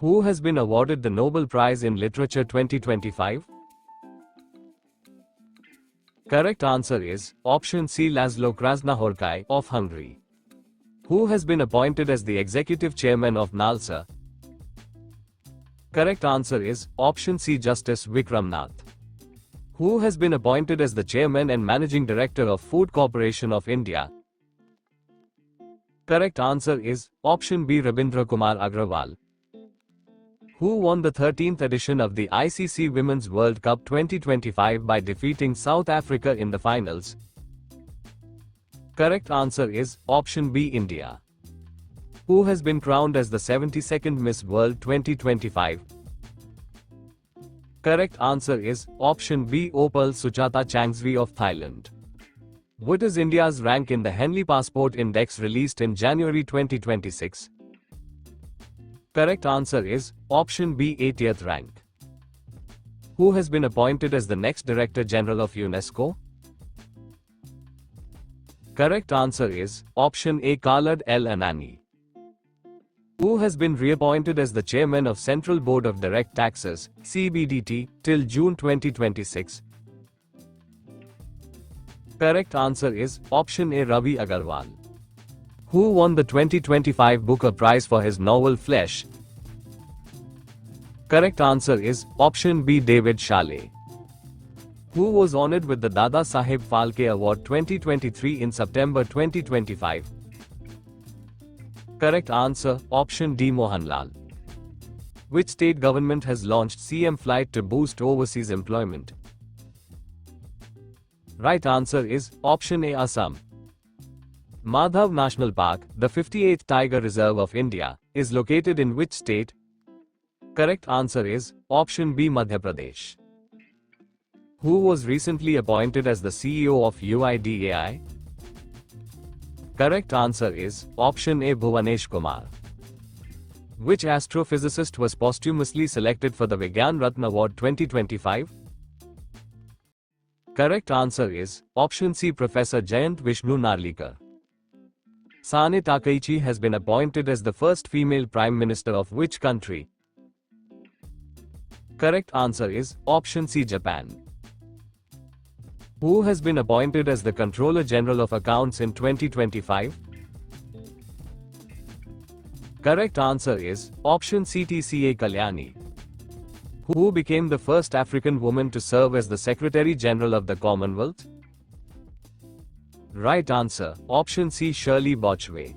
Who has been awarded the Nobel Prize in Literature 2025? Correct answer is option C. Laszlo Krasznahorkai of Hungary. Who has been appointed as the executive chairman of NALSA? Correct answer is option C. Justice Vikram Nath. Who has been appointed as the chairman and managing director of Food Corporation of India? Correct answer is option B. Rabindra Kumar Agrawal. Who won the 13th edition of the ICC Women's World Cup 2025 by defeating South Africa in the finals? Correct answer is option B. India. Who has been crowned as the 72nd Miss World 2025? Correct answer is option B. Opal Suchata Changsri of Thailand. What is India's rank in the Henley Passport Index released in January 2026? Correct answer is option B. 80th rank. Who has been appointed as the next Director General of UNESCO? Correct answer is option A. Khaled El Anani. Who has been reappointed as the chairman of Central Board of Direct Taxes (CBDT) till June 2026? Correct answer is option A. Ravi Agarwal. Who won the 2025 Booker Prize for his novel Flesh? Correct answer is option B. David Shale. Who was honored with the Dada Saheb Phalke Award 2023 in September 2025? Correct answer option D. Mohanlal. Which state government has launched CM Flight to boost overseas employment? Right answer is option A. Assam. Madhav National Park, the 58th Tiger Reserve of India, is located in which state? Correct answer is option B. Madhya Pradesh. Who was recently appointed as the CEO of UIDAI? Correct answer is option A. Bhuvanesh Kumar. Which astrophysicist was posthumously selected for the Vigyan Ratna Award 2025? Correct answer is option C. Professor Jayant Vishnu Narlikar. Sane Takaichi has been appointed as the first female Prime Minister of which country? Correct answer is option C. Japan. Who has been appointed as the Controller General of Accounts in 2025? Correct answer is option C. TCA Kalyani. Who became the first African woman to serve as the Secretary General of the Commonwealth? Right answer option C. Shirley Botchway.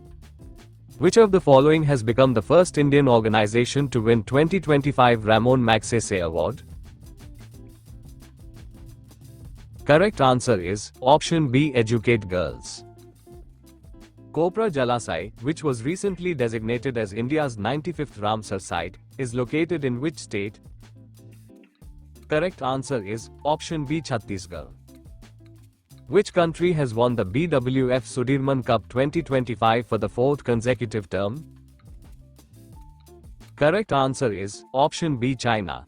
Which of the following has become the first Indian organization to win 2025 Ramon Magsaysay Award? Correct answer is option B. Educate Girls. Kopra Jalasai, which was recently designated as India's 95th Ramsar site, is located in which state? Correct answer is option B. Chhattisgarh. Which country has won the BWF Sudirman Cup 2025 for the fourth consecutive term? Correct answer is option B. China.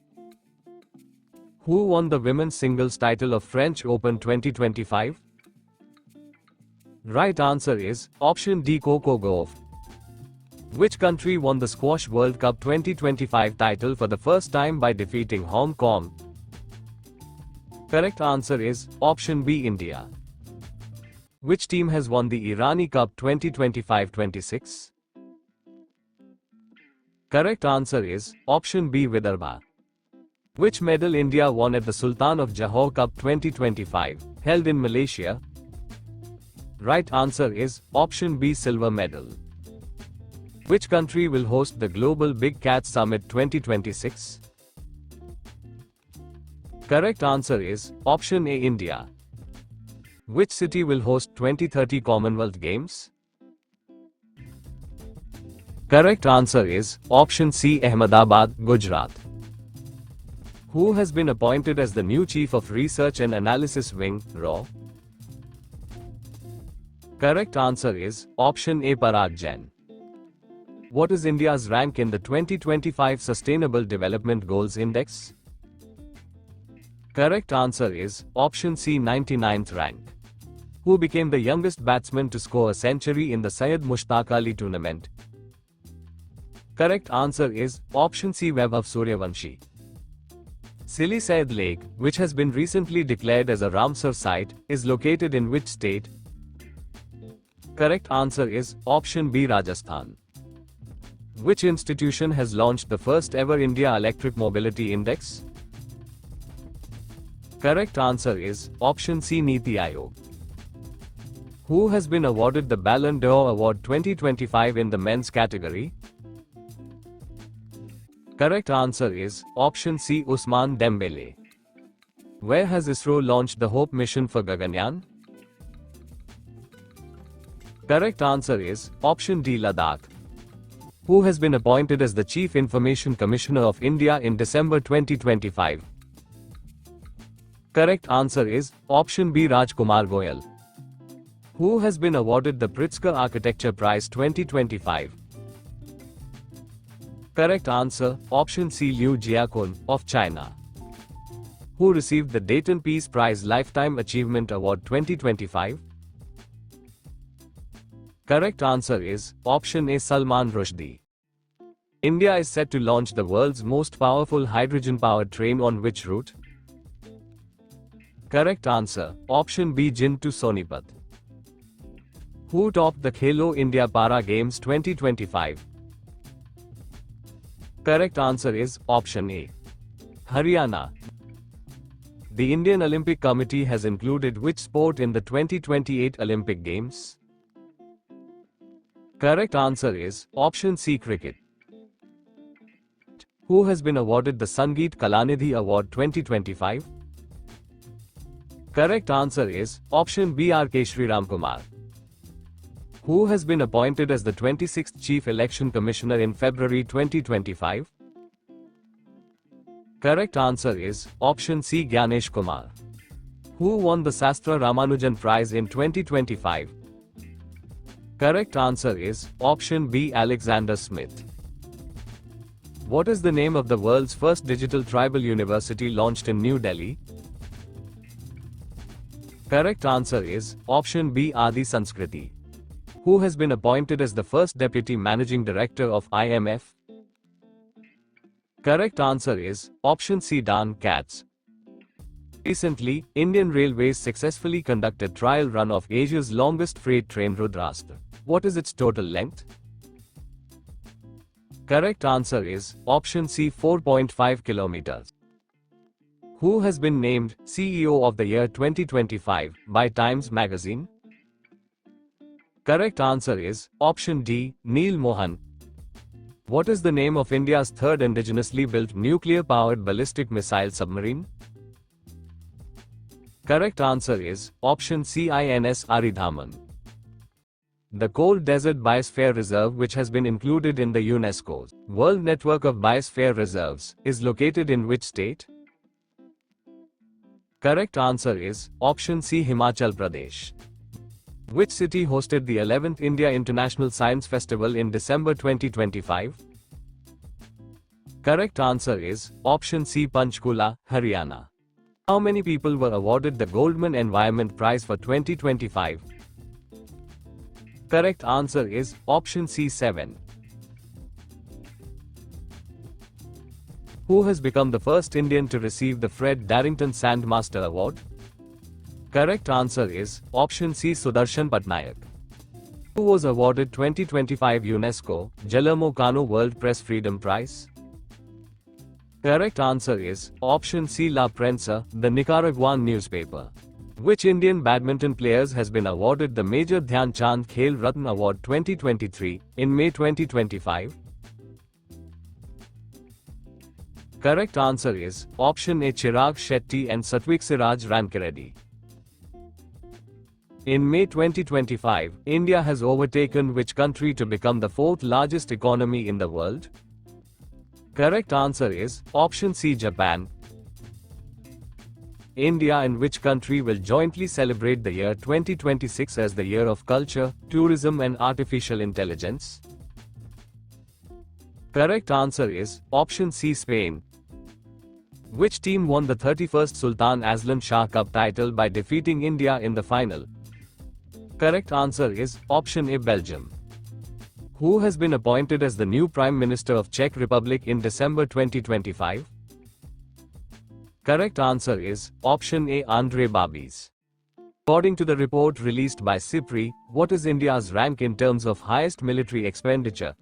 Who won the women's singles title of French Open 2025? Right answer is option D. Coco Gauff. Which country won the Squash World Cup 2025 title for the first time by defeating Hong Kong? Correct answer is option B. India. Which team has won the Irani Cup 2025-26? Correct answer is option B. Vidarbha. Which medal India won at the Sultan of Johor Cup 2025, held in Malaysia? Right answer is option B. Silver medal. Which country will host the Global Big Cat Summit 2026? Correct answer is option A. India. Which city will host 2030 Commonwealth Games? Correct answer is option C. Ahmedabad, Gujarat. Who has been appointed as the new Chief of Research and Analysis Wing, RAW? Correct answer is option A. Parag Jain. What is India's rank in the 2025 Sustainable Development Goals Index? Correct answer is option C. 99th rank. Who became the youngest batsman to score a century in the Syed Mushtaq Ali tournament? Correct answer is option C, Vaibhav Suryavanshi. Sili Said Lake, which has been recently declared as a Ramsar site, is located in which state? Correct answer is option B, Rajasthan. Which institution has launched the first ever India Electric Mobility Index? Correct answer is option C, Niti Aayog. Who has been awarded the Ballon d'Or Award 2025 in the men's category? Correct answer is option C, Usman Dembele. Where has ISRO launched the Hope mission for Gaganyaan? Correct answer is option D, Ladakh. Who has been appointed as the Chief Information Commissioner of India in December 2025? Correct answer is option B, Rajkumar Goyal. Who has been awarded the Pritzker Architecture Prize 2025? Correct answer, option C, Liu Jiakun, of China. Who received the Dayton Peace Prize Lifetime Achievement Award 2025? Correct answer is option A, Salman Rushdie. India is set to launch the world's most powerful hydrogen-powered train on which route? Correct answer, option B, Jind to Sonipat. Who topped the Khelo India Para Games 2025? Correct answer is option A, Haryana. The Indian Olympic Committee has included which sport in the 2028 Olympic Games? Correct answer is option C, cricket. Who has been awarded the Sangeet Kalanidhi Award 2025? Correct answer is option B, R.K. Sriram Kumar. Who has been appointed as the 26th Chief Election Commissioner in February 2025? Correct answer is option C, Gyanesh Kumar. Who won the Sastra Ramanujan Prize in 2025? Correct answer is option B, Alexander Smith. What is the name of the world's first digital tribal university launched in New Delhi? Correct answer is option B, Adi Sanskriti. Who has been appointed as the first Deputy Managing Director of IMF? Correct answer is option C, Dan Katz. Recently, Indian Railways successfully conducted trial run of Asia's longest freight train, Rudraashtra. What is its total length? Correct answer is option C, 4.5 kilometers. Who has been named CEO of the Year 2025 by Times Magazine? Correct answer is option D, Neil Mohan. What is the name of India's third indigenously built nuclear-powered ballistic missile submarine? Correct answer is option C, INS Aridhaman. The Cold Desert Biosphere Reserve, which has been included in the UNESCO's World Network of Biosphere Reserves, is located in which state? Correct answer is option C, Himachal Pradesh. Which city hosted the 11th India International Science Festival in December 2025? Correct answer is option C, Panchkula, Haryana. How many people were awarded the Goldman Environment Prize for 2025? Correct answer is option C, 7. Who has become the first Indian to receive the Fred Darrington Sandmaster Award? Correct answer is option C, Sudarshan Patnaik. Who was awarded 2025 UNESCO Guillermo Cano World Press Freedom Prize? Correct answer is option C, La Prensa, the Nicaraguan newspaper. Which Indian badminton players has been awarded the Major Dhyan Chand Khel Ratna Award 2023 in May 2025? Correct answer is option A, Chirag Shetty and Satwiksiraj Rankireddy. In May 2025, India has overtaken which country to become the fourth largest economy in the world? Correct answer is option C, Japan. India and which country will jointly celebrate the year 2026 as the Year of Culture, Tourism and Artificial Intelligence? Correct answer is option C, Spain. Which team won the 31st Sultan Aslan Shah Cup title by defeating India in the final? Correct answer is option A, Belgium. Who has been appointed as the new Prime Minister of Czech Republic in December 2025? Correct answer is option A, Andrej Babis. According to the report released by SIPRI, what is India's rank in terms of highest military expenditure?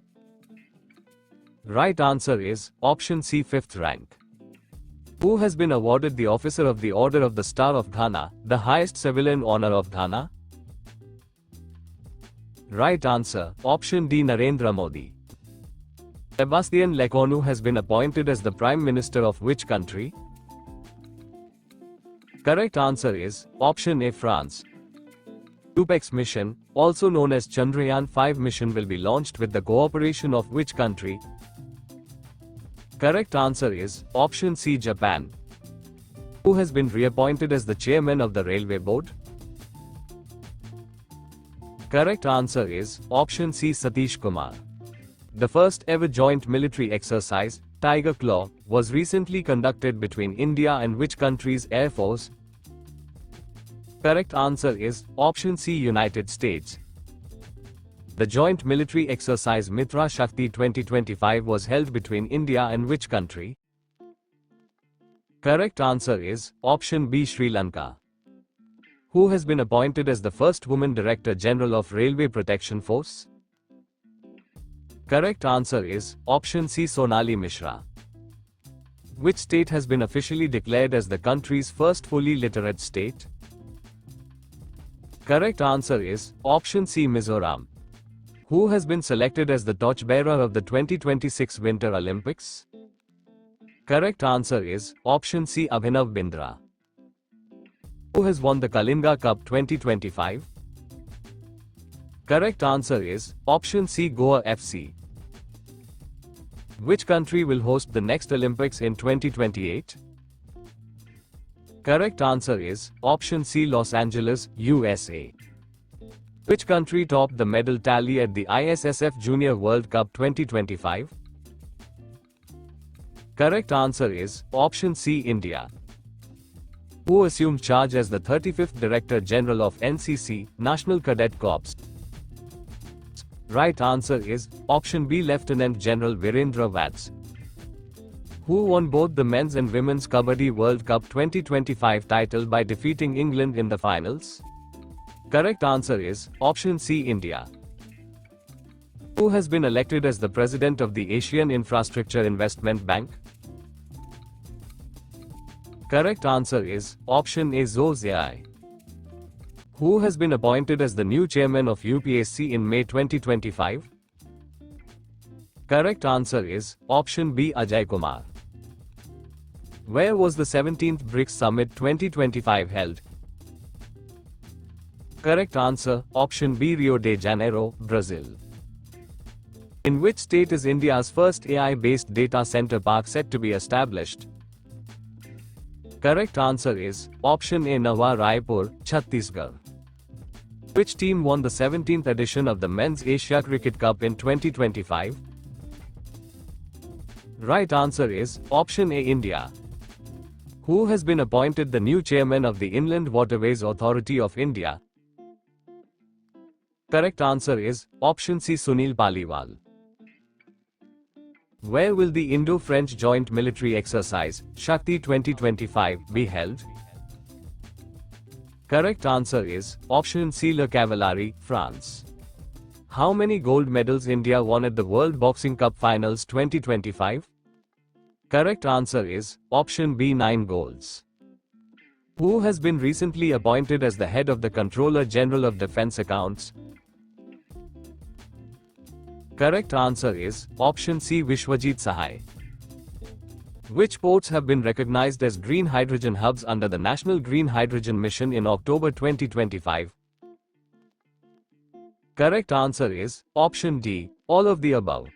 Right answer is option C, 5th rank. Who has been awarded the Officer of the Order of the Star of Ghana, the highest civilian honor of Ghana? Right answer, option D, Narendra Modi. Sebastian Lecornu has been appointed as the Prime Minister of which country? Correct answer is option A, France. UPEX mission, also known as Chandrayaan-5 mission, will be launched with the cooperation of which country? Correct answer is option C, Japan. Who has been reappointed as the chairman of the Railway Board? Correct answer is option C, Satish Kumar. The first ever joint military exercise, Tiger Claw, was recently conducted between India and which country's Air Force? Correct answer is option C, United States. The joint military exercise Mitra Shakti 2025 was held between India and which country? Correct answer is option B, Sri Lanka. Who has been appointed as the first woman Director General of Railway Protection Force? Correct answer is option C, Sonali Mishra. Which state has been officially declared as the country's first fully literate state? Correct answer is option C, Mizoram. Who has been selected as the torchbearer of the 2026 Winter Olympics? Correct answer is option C, Abhinav Bindra. Who has won the Kalinga Cup 2025? Correct answer is option C, Goa FC. Which country will host the next Olympics in 2028? Correct answer is option C, Los Angeles, USA. Which country topped the medal tally at the ISSF Junior World Cup 2025? Correct answer is option C, India. Who assumed charge as the 35th Director General of NCC, National Cadet Corps? Right answer is option B, Lieutenant General Virendra Vats. Who won both the men's and women's Kabaddi World Cup 2025 title by defeating England in the finals? Correct answer is option C, India. Who has been elected as the President of the Asian Infrastructure Investment Bank? Correct answer is option A, Zhou Ziyai. Who has been appointed as the new chairman of UPSC in May 2025? Correct answer is option B, Ajay Kumar. Where was the 17th BRICS Summit 2025 held? Correct answer option B, Rio de Janeiro, Brazil. In which state is India's first AI-based data center park set to be established? Correct answer is option A, Nawa Raipur, Chhattisgarh. Which team won the 17th edition of the Men's Asia Cricket Cup in 2025? Right answer is option A, India. Who has been appointed the new chairman of the Inland Waterways Authority of India? Correct answer is option C, Sunil Paliwal. Where will the Indo-French Joint Military Exercise, Shakti 2025, be held? Correct answer is option C, Le Cavalier, France. How many gold medals India won at the World Boxing Cup Finals 2025? Correct answer is option B, 9 golds. Who has been recently appointed as the head of the Controller General of Defense Accounts? Correct answer is option C, Vishwajit Sahai. Which ports have been recognized as green hydrogen hubs under the National Green Hydrogen Mission in October 2025? Correct answer is option D, all of the above.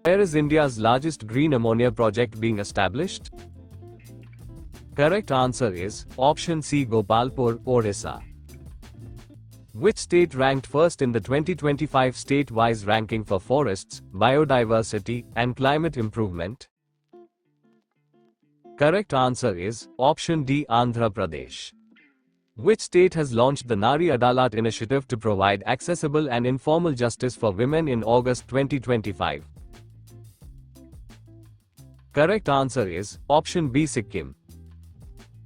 Where is India's largest green ammonia project being established? Correct answer is option C, Gopalpur, Odisha. Which state ranked first in the 2025 state-wise ranking for forests, biodiversity, and climate improvement? Correct answer is option D, Andhra Pradesh. Which state has launched the Nari Adalat initiative to provide accessible and informal justice for women in August 2025? Correct answer is option B, Sikkim.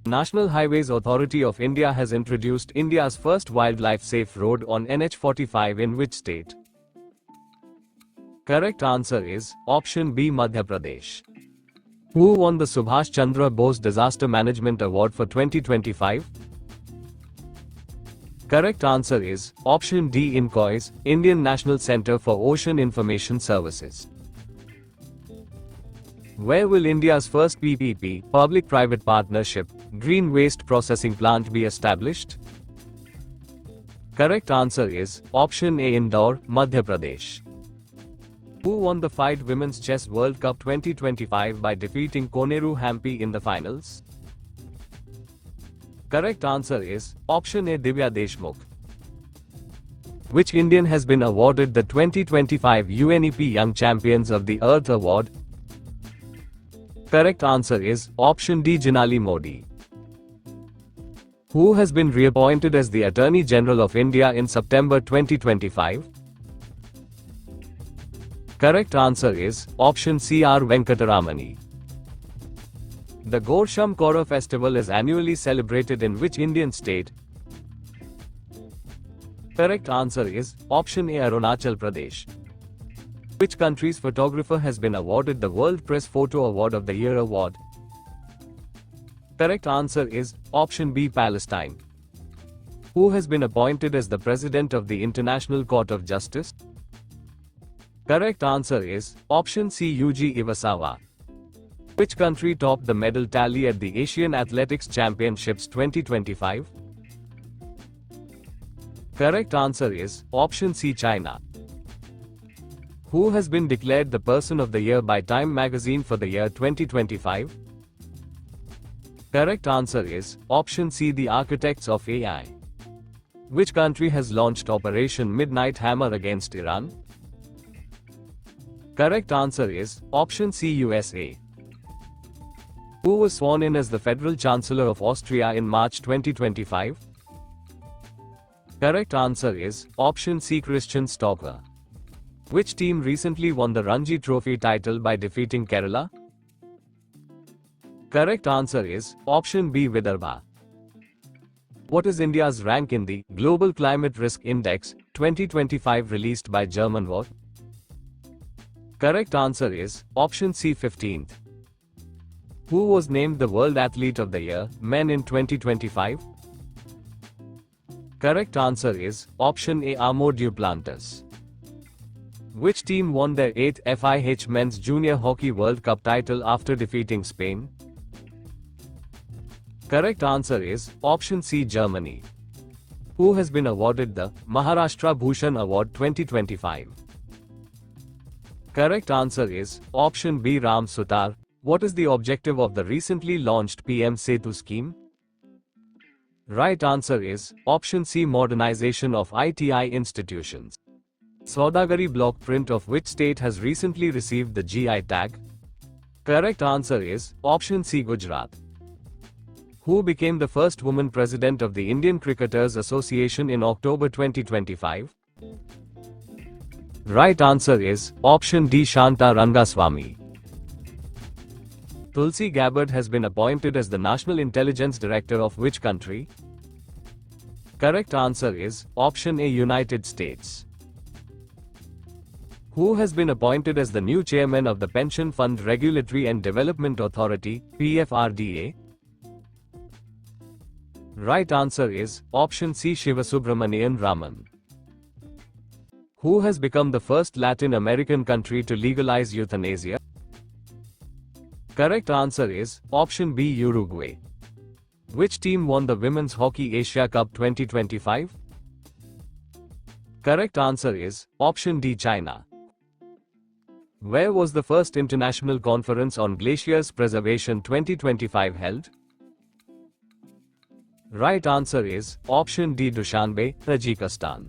National Highways Authority of India has introduced India's first wildlife-safe road on NH45 in which state? Correct answer is option B, Madhya Pradesh. Who won the Subhash Chandra Bose Disaster Management Award for 2025? Correct answer is option D, INCOIS, Indian National Centre for Ocean Information Services. Where will India's first PPP, public-private partnership, green waste processing plant be established? Correct answer is option A, Indore, Madhya Pradesh. Who won the FIDE Women's Chess World Cup 2025 by defeating Koneru Hampi in the finals? Correct answer is option A, Divya Deshmukh. Which Indian has been awarded the 2025 UNEP Young Champions of the Earth Award? Correct answer is option D, Jinali Modi. Who has been reappointed as the Attorney General of India in September 2025? Correct answer is option C, R. Venkataramani. The Gorsham Kora festival is annually celebrated in which Indian state? Correct answer is option A, Arunachal Pradesh. Which country's photographer has been awarded the World Press Photo Award of the Year award? Correct answer is option B, Palestine. Who has been appointed as the President of the International Court of Justice? Correct answer is option C, Yuji Iwasawa. Which country topped the medal tally at the Asian Athletics Championships 2025? Correct answer is option C, China. Who has been declared the Person of the Year by Time magazine for the year 2025? Correct answer is option C, the Architects of AI. Which country has launched Operation Midnight Hammer against Iran? Correct answer is option C, USA. Who was sworn in as the Federal Chancellor of Austria in March 2025? Correct answer is option C, Christian Stocker. Which team recently won the Ranji Trophy title by defeating Kerala? Correct answer is option B, Vidarbha. What is India's rank in the Global Climate Risk Index 2025 released by German What? Correct answer is option C, 15th. Who was named the World Athlete of the Year, Men in 2025? Correct answer is option A, Armand Duplantis. Which team won their 8th FIH Men's Junior Hockey World Cup title after defeating Spain? Correct answer is option C, Germany. Who has been awarded the Maharashtra Bhushan Award 2025? Correct answer is option B, Ram Sutar. What is the objective of the recently launched PM Setu scheme? Right answer is option C, modernization of ITI institutions. Saudagari block print of which state has recently received the GI tag? Correct answer is option C, Gujarat. Who became the first woman president of the Indian Cricketers Association in October 2025? Right answer is option D, Shanta Rangaswamy. Tulsi Gabbard has been appointed as the National Intelligence Director of which country? Correct answer is option A, United States. Who has been appointed as the new chairman of the Pension Fund Regulatory and Development Authority, PFRDA? Right answer is option C, Shivasubramanian Raman. Who has become the first Latin American country to legalize euthanasia? Correct answer is option B, Uruguay. Which team won the Women's Hockey Asia Cup 2025? Correct answer is option D, China. Where was the first International Conference on Glaciers Preservation 2025 held? Right answer is option D, Dushanbe, Tajikistan.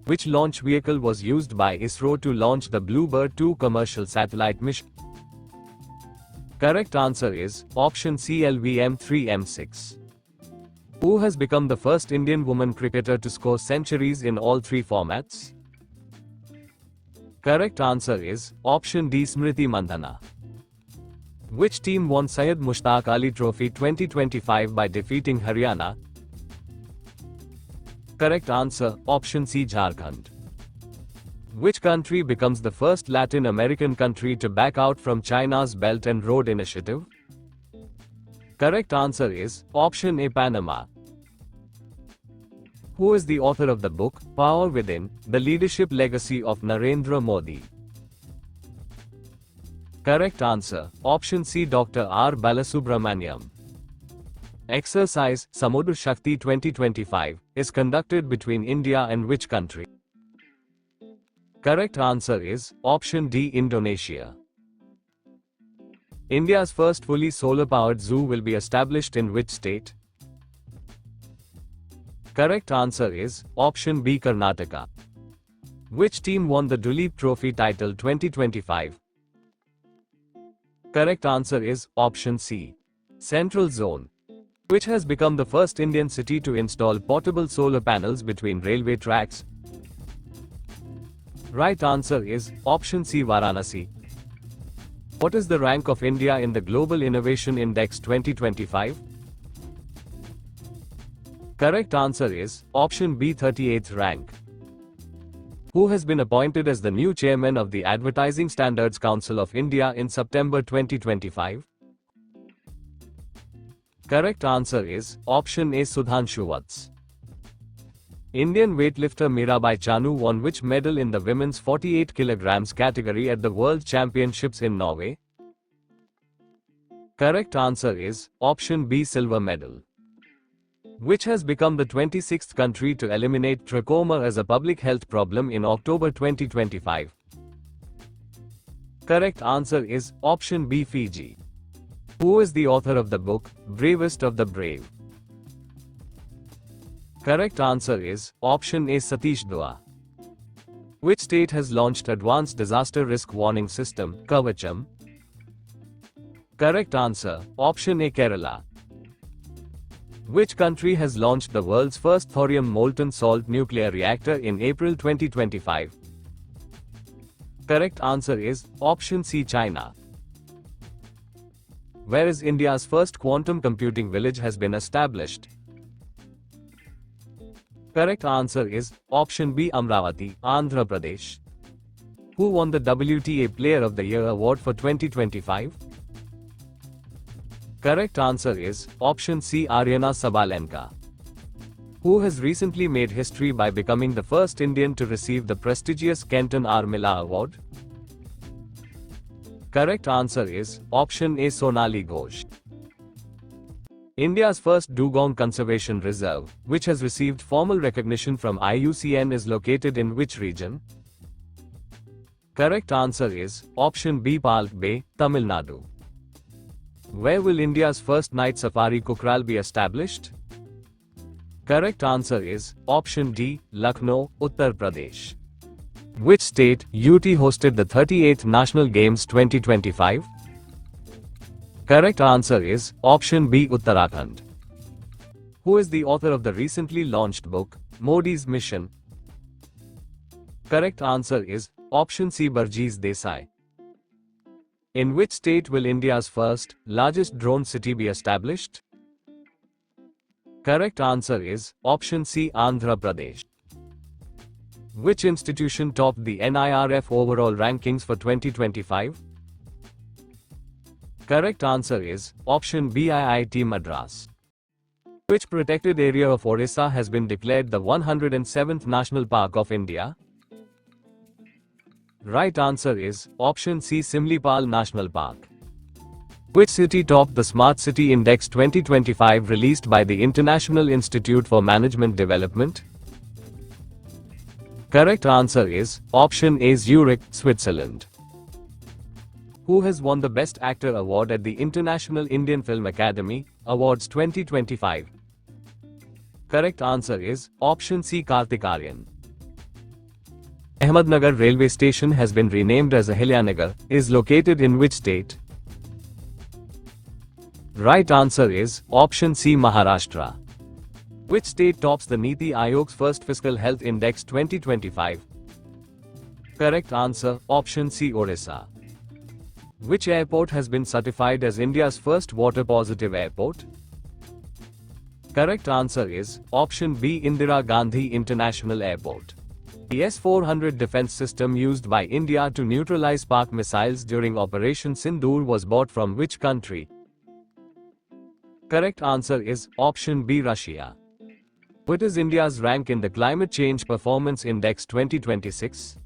Which launch vehicle was used by ISRO to launch the Bluebird 2 commercial satellite mission? Correct answer is option C, LVM-3M6. Who has become the first Indian woman cricketer to score centuries in all three formats? Correct answer is option D, Smriti Mandhana. Which team won Syed Mushtaq Ali Trophy 2025 by defeating Haryana? Correct answer, option C, Jharkhand. Which country becomes the first Latin American country to back out from China's Belt and Road Initiative? Correct answer is option A, Panama. Who is the author of the book, Power Within, The Leadership Legacy of Narendra Modi? Correct answer, option C, Dr. R. Balasubramaniam. Exercise, Samudra Shakti 2025, is conducted between India and which country? Correct answer is option D, Indonesia. India's first fully solar-powered zoo will be established in which state? Correct answer is option B, Karnataka. Which team won the Duleep Trophy title 2025? Correct answer is option C, Central Zone. Which has become the first Indian city to install portable solar panels between railway tracks? Right answer is option C, Varanasi. What is the rank of India in the Global Innovation Index 2025? Correct answer is option B, 38th rank. Who has been appointed as the new chairman of the Advertising Standards Council of India in September 2025? Correct answer is option A, Sudhanshu Vats. Indian weightlifter Mirabai Chanu won which medal in the women's 48 kg category at the World Championships in Norway? Correct answer is option B, silver medal. Which has become the 26th country to eliminate trachoma as a public health problem in October 2025? Correct answer is option B, Fiji. Who is the author of the book, Bravest of the Brave? Correct answer is option A, Satish Dua. Which state has launched Advanced Disaster Risk Warning System, Kavacham? Correct answer, option A, Kerala. Which country has launched the world's first thorium molten salt nuclear reactor in April 2025? Correct answer is option C, China. Where is India's first quantum computing village has been established? Correct answer is option B, Amravati, Andhra Pradesh. Who won the WTA Player of the Year award for 2025? Correct answer is option C, Aryana Sabalenka. Who has recently made history by becoming the first Indian to receive the prestigious Kenton R. Miller Award? Correct answer is option A, Sonali Ghosh. India's first Dugong Conservation Reserve, which has received formal recognition from IUCN, is located in which region? Correct answer is option B, Palk Bay, Tamil Nadu. Where will India's first night safari Kukral be established? Correct answer is option D, Lucknow, Uttar Pradesh. Which state, UT, hosted the 38th National Games 2025? Correct answer is option B, Uttarakhand. Who is the author of the recently launched book, Modi's Mission? Correct answer is option C, Burjis Desai. In which state will India's first, largest drone city be established? Correct answer is option C, Andhra Pradesh. Which institution topped the NIRF overall rankings for 2025? Correct answer is option B, IIT Madras. Which protected area of Orissa has been declared the 107th National Park of India? Right answer is option C, Simlipal National Park. Which city topped the Smart City Index 2025 released by the International Institute for Management Development? Correct answer is option A, Zurich, Switzerland. Who has won the Best Actor award at the International Indian Film Academy Awards 2025? Correct answer is option C, Kartik Aaryan. Ahmednagar railway station has been renamed as Ahilyanagar, is located in which state? Right answer is option C, Maharashtra. Which state tops the Niti Aayog's first Fiscal Health Index 2025? Correct answer, option C, Odisha. Which airport has been certified as India's first water-positive airport? Correct answer is option B, Indira Gandhi International Airport. The S-400 defense system used by India to neutralize Pak missiles during Operation Sindoor was bought from which country? Correct answer is option B, Russia. What is India's rank in the Climate Change Performance Index 2026?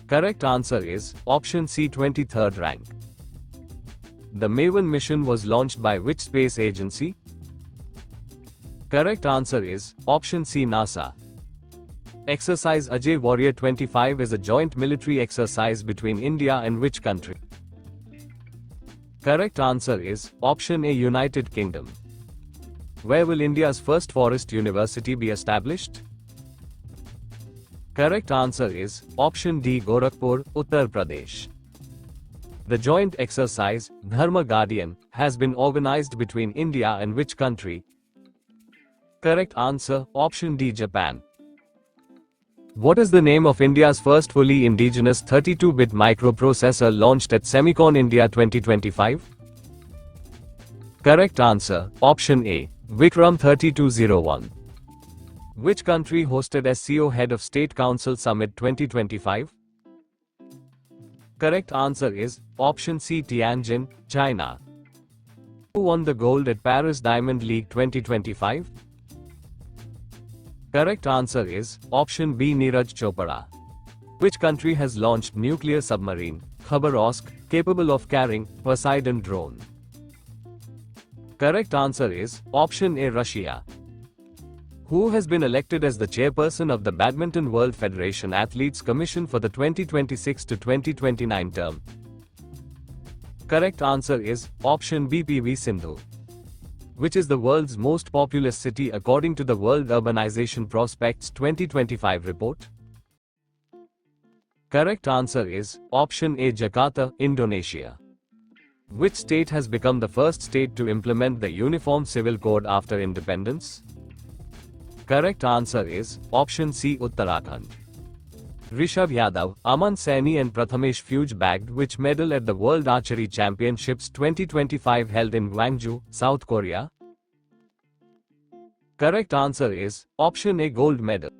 Correct answer is option C, 23rd rank. The MAVEN mission was launched by which space agency? Correct answer is option C, NASA. Exercise Ajay Warrior 25 is a joint military exercise between India and which country? Correct answer is option A, United Kingdom. Where will India's first forest university be established? Correct answer is option D, Gorakhpur, Uttar Pradesh. The joint exercise, Dharma Guardian, has been organized between India and which country? Correct answer, option D, Japan. What is the name of India's first fully indigenous 32-bit microprocessor launched at Semicon India 2025? Correct answer, option A, Vikram 3201. Which country hosted SCO Head of State Council Summit 2025? Correct answer is option C, Tianjin, China. Who won the gold at Paris Diamond League 2025? Correct answer is option B, Neeraj Chopra. Which country has launched nuclear submarine, Khabarovsk, capable of carrying Poseidon drone? Correct answer is option A, Russia. Who has been elected as the chairperson of the Badminton World Federation Athletes Commission for the 2026 to 2029 term? Correct answer is option B, PV Sindhu. Which is the world's most populous city according to the World Urbanization Prospects 2025 report? Correct answer is option A, Jakarta, Indonesia. Which state has become the first state to implement the Uniform Civil Code after independence? Correct answer is option C, Uttarakhand. Rishabh Yadav, Aman Saini and Prathamesh Fuge bagged which medal at the World Archery Championships 2025 held in Gwangju, South Korea? Correct answer is option A, gold medal.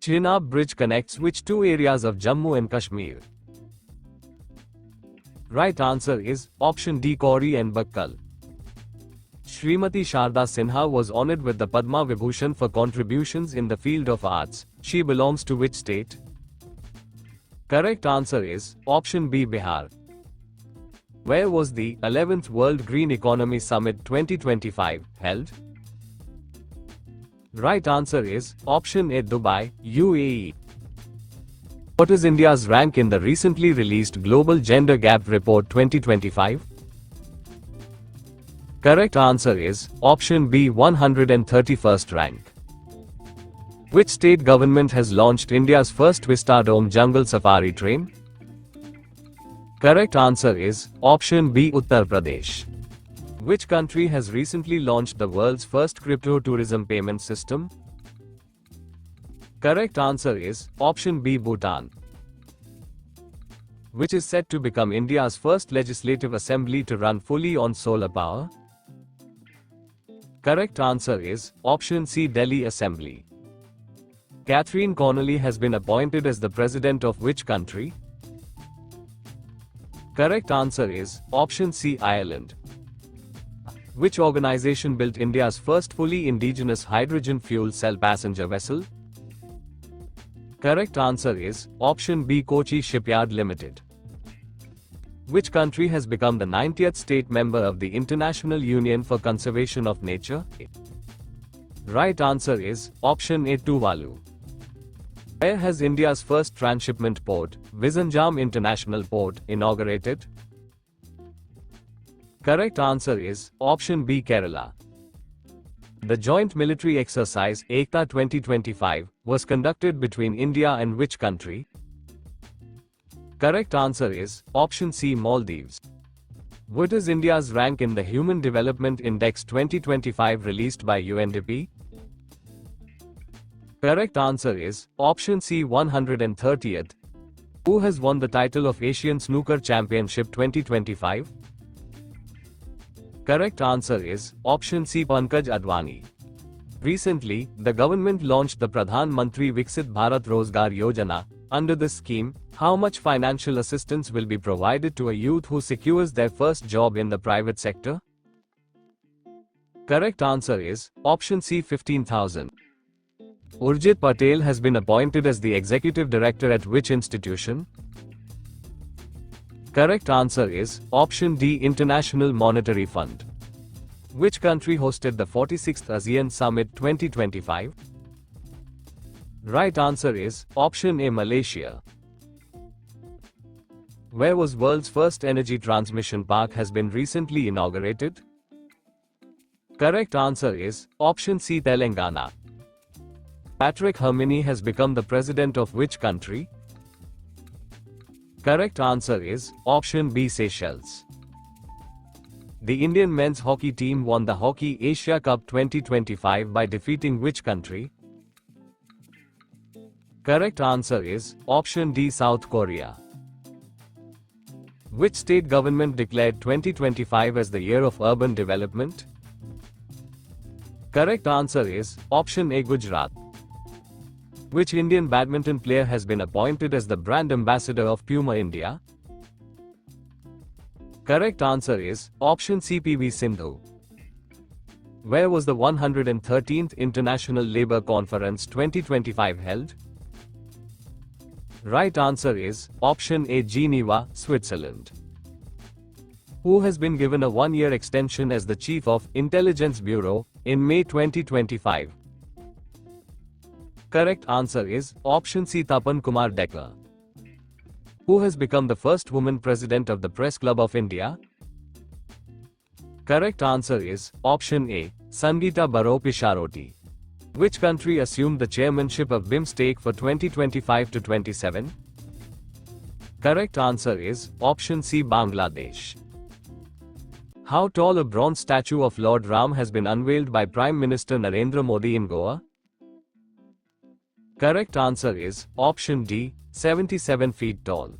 Chenab Bridge connects which two areas of Jammu and Kashmir? Right answer is option D, Kauri and Bakkal. Srimati Sharda Sinha was honored with the Padma Vibhushan for contributions in the field of arts. She belongs to which state? Correct answer is option B, Bihar. Where was the 11th World Green Economy Summit 2025 held? Right answer is option A, Dubai, UAE. What is India's rank in the recently released Global Gender Gap Report 2025? Correct answer is option B, 131st rank. Which state government has launched India's first Vistadome jungle safari train? Correct answer is option B, Uttar Pradesh. Which country has recently launched the world's first crypto tourism payment system? Correct answer is option B, Bhutan. Which is set to become India's first legislative assembly to run fully on solar power? Correct answer is option C, Delhi Assembly. Catherine Connolly has been appointed as the president of which country? Correct answer is option C, Ireland. Which organization built India's first fully indigenous hydrogen fuel cell passenger vessel? Correct answer is option B, Kochi Shipyard Limited. Which country has become the 90th state member of the International Union for Conservation of Nature? Right answer is option A, Tuvalu. Where has India's first transshipment port, Vizhinjam International Port, inaugurated? Correct answer is option B, Kerala. The joint military exercise, Ekta 2025, was conducted between India and which country? Correct answer is option C, Maldives. What is India's rank in the Human Development Index 2025 released by UNDP? Correct answer is option C, 130th. Who has won the title of Asian Snooker Championship 2025? Correct answer is option C, Pankaj Advani. Recently, the government launched the Pradhan Mantri Viksit Bharat Rozgar Yojana. Under this scheme, how much financial assistance will be provided to a youth who secures their first job in the private sector? Correct answer is option C, 15,000. Urjit Patel has been appointed as the executive director at which institution? Correct answer is option D, International Monetary Fund. Which country hosted the 46th ASEAN Summit 2025? Right answer is option A, Malaysia. Where was world's first energy transmission park has been recently inaugurated? Correct answer is option C, Telangana. Patrick Hermini has become the president of which country? Correct answer is option B, Seychelles. The Indian men's hockey team won the Hockey Asia Cup 2025 by defeating which country? Correct answer is option D, South Korea. Which state government declared 2025 as the year of urban development? Correct answer is option A, Gujarat. Which Indian badminton player has been appointed as the brand ambassador of Puma India? Correct answer is option C, PV Sindhu. Where was the 113th International Labour Conference 2025 held? Right answer is option A, Geneva, Switzerland. Who has been given a one-year extension as the Chief of Intelligence Bureau in May 2025? Correct answer is option C, Tapan Kumar Decker. Who has become the first woman president of the Press Club of India? Correct answer is option A, Sangeeta Barrow Pisharoti. Which country assumed the chairmanship of BIMSTEC for 2025 to 27? Correct answer is option C, Bangladesh. How tall a bronze statue of Lord Ram has been unveiled by Prime Minister Narendra Modi in Goa? Correct answer is option D, 77 feet tall.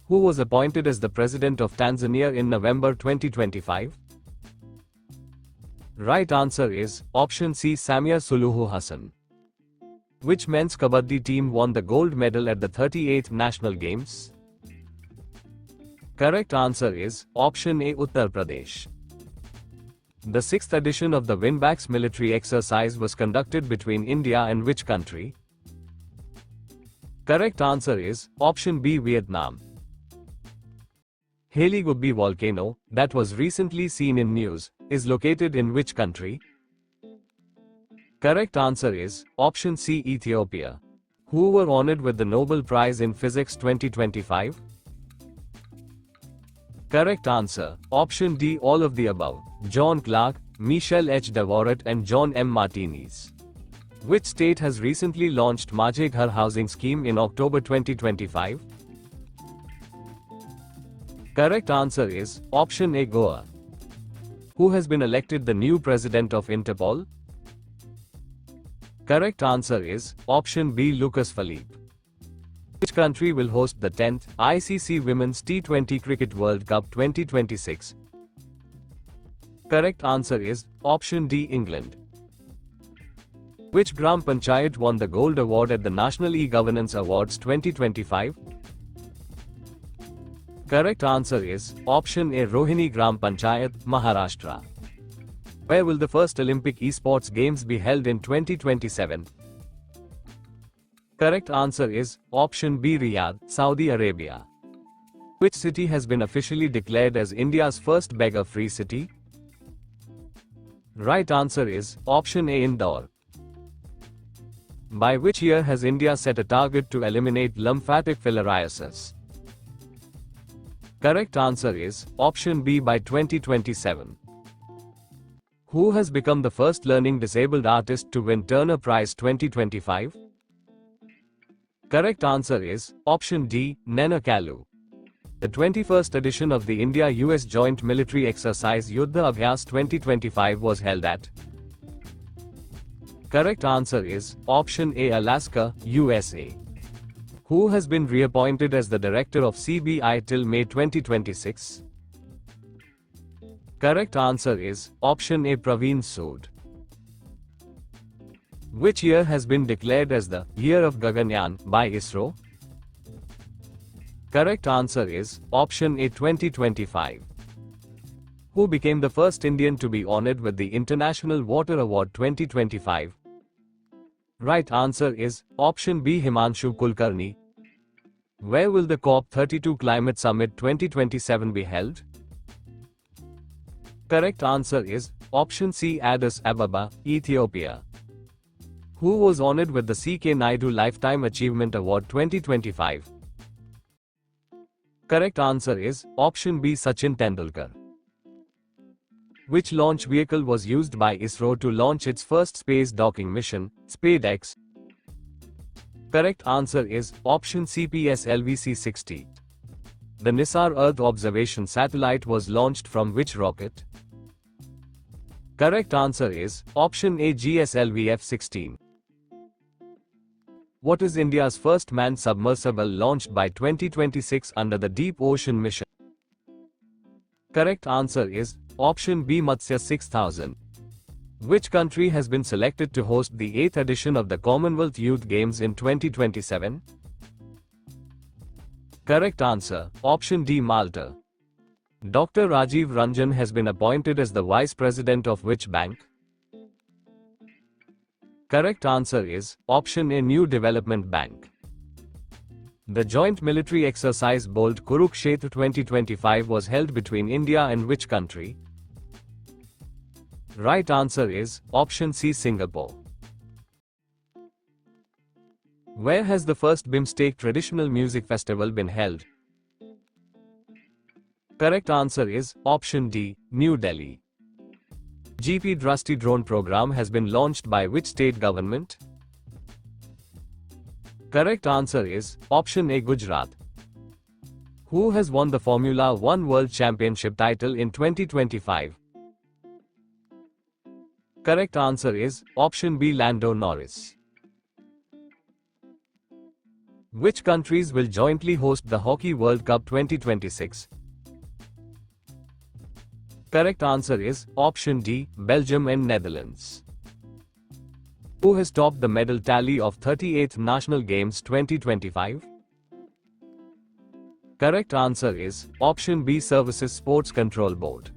Who was appointed as the President of Tanzania in November 2025? Right answer is option C, Samia Suluhu Hassan. Which men's kabaddi team won the gold medal at the 38th National Games? Correct answer is option A, Uttar Pradesh. The 6th edition of the Winbacks military exercise was conducted between India and which country? Correct answer is option B, Vietnam. Haile Gubbi volcano, that was recently seen in news, is located in which country? Correct answer is option C, Ethiopia. Who were honored with the Nobel Prize in Physics 2025? Correct answer option D, all of the above. John Clark, Michel H. Devoret and John M. Martinez. Which state has recently launched Majhe Ghar housing scheme in October 2025? Correct answer is option A, Goa. Who has been elected the new president of Interpol? Correct answer is option B, Lucas Philippe. Which country will host the 10th ICC Women's T20 Cricket World Cup 2026? Correct answer is option D, England. Which Gram Panchayat won the Gold Award at the National E-Governance Awards 2025? Correct answer is option A, Rohini Gram Panchayat, Maharashtra. Where will the first Olympic esports games be held in 2027? Correct answer is option B, Riyadh, Saudi Arabia. Which city has been officially declared as India's first beggar-free city? Right answer is option A, Indore. By which year has India set a target to eliminate lymphatic filariasis? Correct answer is option B, by 2027. Who has become the first learning disabled artist to win Turner Prize 2025? Correct answer is option D, Nena Kalu. The 21st edition of the India-US Joint Military Exercise Yuddha Abhyas 2025 was held at. Correct answer is option A, Alaska, USA. Who has been reappointed as the director of CBI till May 2026? Correct answer is option A, Praveen Sood. Which year has been declared as the Year of Gaganyaan by ISRO? Correct answer is option A, 2025. Who became the first Indian to be honored with the International Water Award 2025? Right answer is option B, Himanshu Kulkarni. Where will the COP32 Climate Summit 2027 be held? Correct answer is option C, Addis Ababa, Ethiopia. Who was honored with the C.K. Naidu Lifetime Achievement Award 2025? Correct answer is option B, Sachin Tendulkar. Which launch vehicle was used by ISRO to launch its first space docking mission, SpaceX? Correct answer is option C, PSLV-C60. The NISAR Earth Observation Satellite was launched from which rocket? Correct answer is option A, GSLV-F16. What is India's first manned submersible launched by 2026 under the Deep Ocean Mission? Correct answer is option B, Matsya 6000. Which country has been selected to host the 8th edition of the Commonwealth Youth Games in 2027? Correct answer option D, Malta. Dr. Rajiv Ranjan has been appointed as the Vice President of which bank? Correct answer is option A, New Development Bank. The joint military exercise Bold Kurukshetra 2025 was held between India and which country? Right answer is option C, Singapore. Where has the first BIMSTEC traditional music festival been held? Correct answer is option D, New Delhi. GP Drasti drone program has been launched by which state government? Correct answer is option A, Gujarat. Who has won the Formula One World Championship title in 2025? Correct answer is option B, Lando Norris. Which countries will jointly host the Hockey World Cup 2026? Correct answer is option D, Belgium and Netherlands. Who has topped the medal tally of 38th National Games 2025? Correct answer is option B, Services Sports Control Board.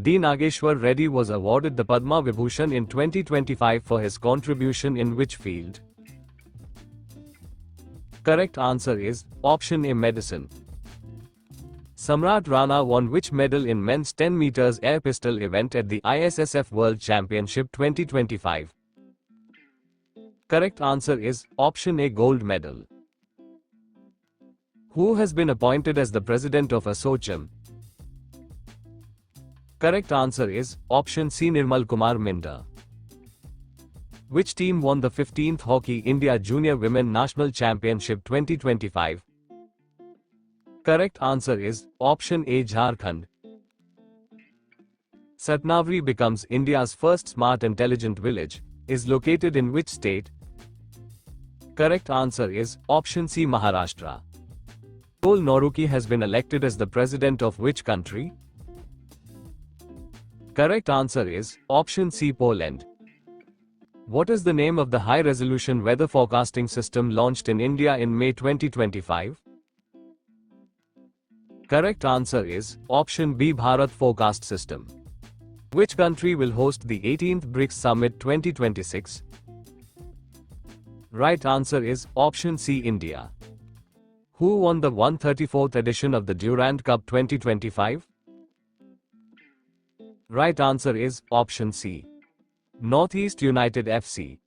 D. Nageshwar Reddy was awarded the Padma Vibhushan in 2025 for his contribution in which field? Correct answer is option A, medicine. Samrat Rana won which medal in men's 10 meters air pistol event at the ISSF World Championship 2025? Correct answer is option A, gold medal. Who has been appointed as the president of ASSOCHAM? Correct answer is option C, Nirmal Kumar Minda. Which team won the 15th Hockey India Junior Women National Championship 2025? Correct answer is option A, Jharkhand. Satnavri becomes India's first smart intelligent village, is located in which state? Correct answer is option C, Maharashtra. Pol Noruki has been elected as the president of which country? Correct answer is option C, Poland. What is the name of the high-resolution weather forecasting system launched in India in May 2025? Correct answer is option B, Bharat Forecast System. Which country will host the 18th BRICS Summit 2026? Right answer is option C, India. Who won the 134th edition of the Durand Cup 2025? Right answer is option C, Northeast United FC.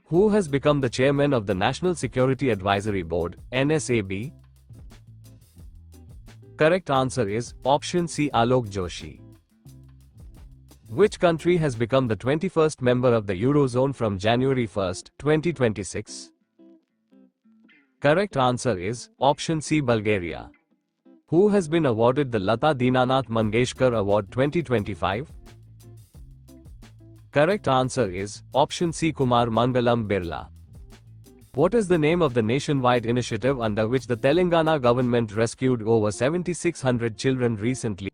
Who has become the chairman of the National Security Advisory Board, NSAB? Correct answer is option C, Alok Joshi. Which country has become the 21st member of the Eurozone from January 1, 2026? Correct answer is option C, Bulgaria. Who has been awarded the Lata Dinanath Mangeshkar Award 2025? Correct answer is option C. Kumar Mangalam Birla. What is the name of the nationwide initiative under which the Telangana government rescued over 7,600 children recently?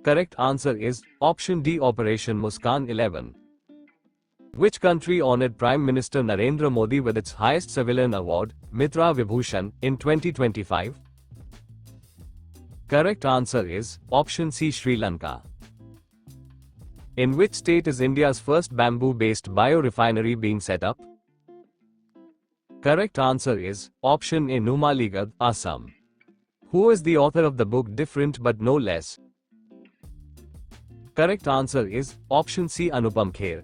Correct answer is option D. Operation Muskaan 11. Which country honored Prime Minister Narendra Modi with its highest civilian award, Mitra Vibhushan, in 2025? Correct answer is option C. Sri Lanka. In which state is India's first bamboo-based biorefinery being set up? Correct answer is option A. Numaligarh, Assam. Who is the author of the book Different but No Less? Correct answer is option C. Anupam Kher.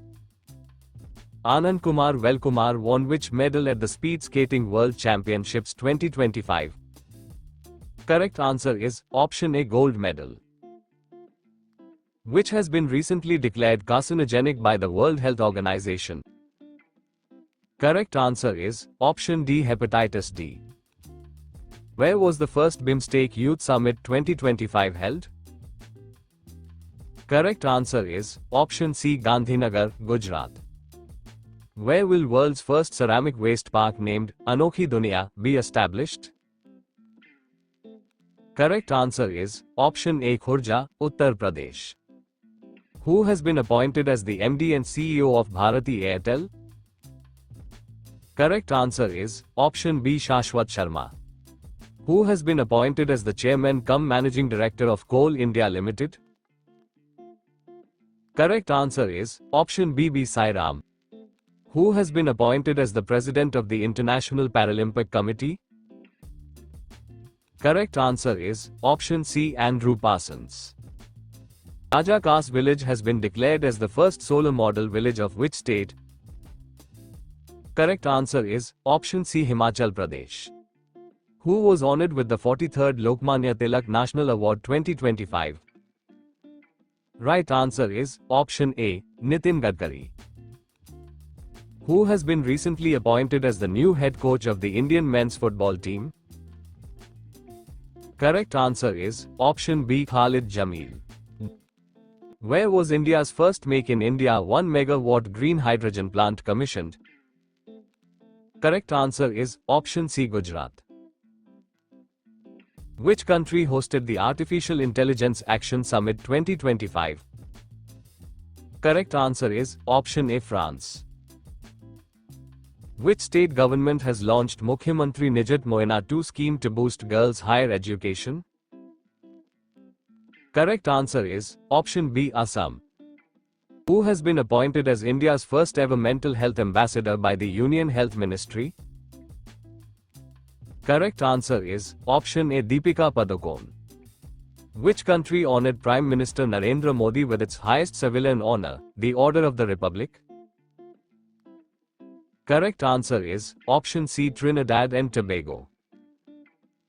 Anand Kumar Velkumar won which medal at the Speed Skating World Championships 2025? Correct answer is option A. Gold medal. Which has been recently declared carcinogenic by the World Health Organization? Correct answer is option D. Hepatitis D. Where was the first BIMSTEC Youth Summit 2025 held? Correct answer is option C. Gandhinagar, Gujarat. Where will world's first ceramic waste park named Anokhi Duniya be established? Correct answer is option A. Khurja, Uttar Pradesh. Who has been appointed as the MD and CEO of Bharti Airtel? Correct answer is option B. Shashwat Sharma. Who has been appointed as the Chairman cum Managing Director of Coal India Limited? Correct answer is option B. B. Sai Ram. Who has been appointed as the President of the International Paralympic Committee? Correct answer is option C. Andrew Parsons. Raja Khas village has been declared as the first solar model village of which state? Correct answer is option C. Himachal Pradesh. Who was honored with the 43rd Lokmanya Tilak National Award 2025? Right answer is option A. Nitin Gadkari. Who has been recently appointed as the new head coach of the Indian men's football team? Correct answer is option B. Khalid Jamil. Where was India's first Make in India 1 megawatt green hydrogen plant commissioned? Correct answer is option C. Gujarat. Which country hosted the Artificial Intelligence Action Summit 2025? Correct answer is option A. France. Which state government has launched Mukhyamantri Nijat Moyna 2 scheme to boost girls' higher education? Correct answer is option B. Assam. Who has been appointed as India's first ever mental health ambassador by the Union Health Ministry? Correct answer is option A. Deepika Padukone. Which country honored Prime Minister Narendra Modi with its highest civilian honor, the Order of the Republic? Correct answer is option C. Trinidad and Tobago.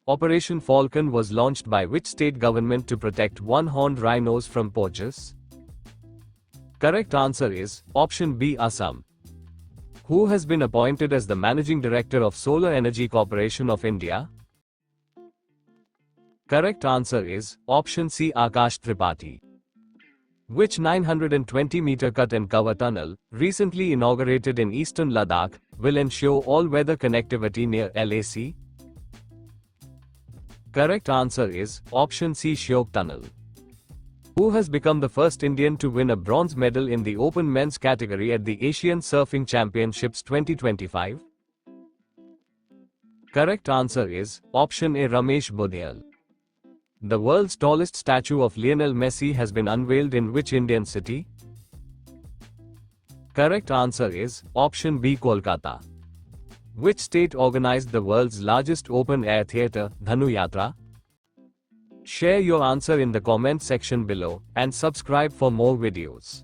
Operation Falcon was launched by which state government to protect one-horned rhinos from poachers? Correct answer is option B. Assam. Who has been appointed as the Managing Director of Solar Energy Corporation of India? Correct answer is option C. Akash Tripathi. Which 920-meter cut and cover tunnel, recently inaugurated in eastern Ladakh, will ensure all-weather connectivity near LAC? Correct answer is option C. Shyok Tunnel. Who has become the first Indian to win a bronze medal in the open men's category at the Asian Surfing Championships 2025? Correct answer is option A. Ramesh Budhyal. The world's tallest statue of Lionel Messi has been unveiled in which Indian city? Correct answer is option B. Kolkata. Which state organized the world's largest open-air theatre, Dhanu Yatra? Share your answer in the comment section below and subscribe for more videos.